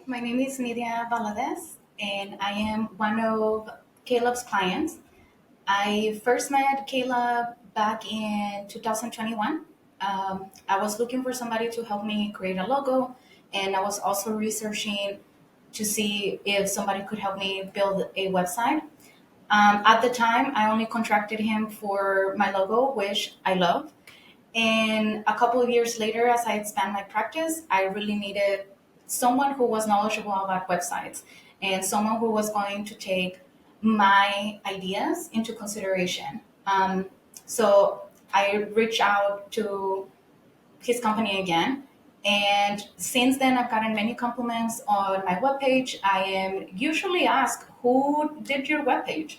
My name is Nidia and I am one of Caleb's clients. I first met Caleb back in 2021. I was looking for somebody to help me create a logo, and I was also researching to see if somebody could help me build a website. At the time, I only contracted him for my logo, which I love. And a couple of years later, as I expand my practice, I really needed someone who was knowledgeable about websites and someone who was going to take my ideas into consideration. So I reached out to his company again. And since then, I've gotten many compliments on my webpage. I am usually asked, who did your webpage?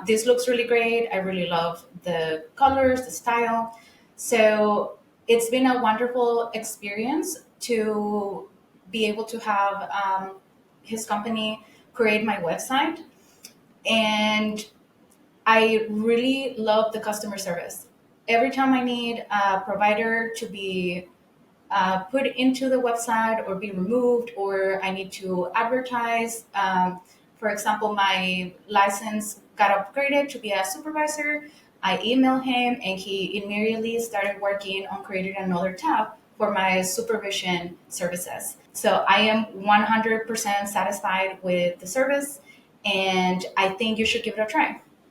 This looks really great. I really love the colors, the style. So it's been a wonderful experience to be able to have his company create my website. And I really love the customer service. Every time I need a provider to be put into the website or be removed, or I need to advertise. For example, my license got upgraded to be a supervisor. I emailed him and he immediately started working on creating another tab for my supervision services. So I am 100% satisfied with the service and I think you should give it a try.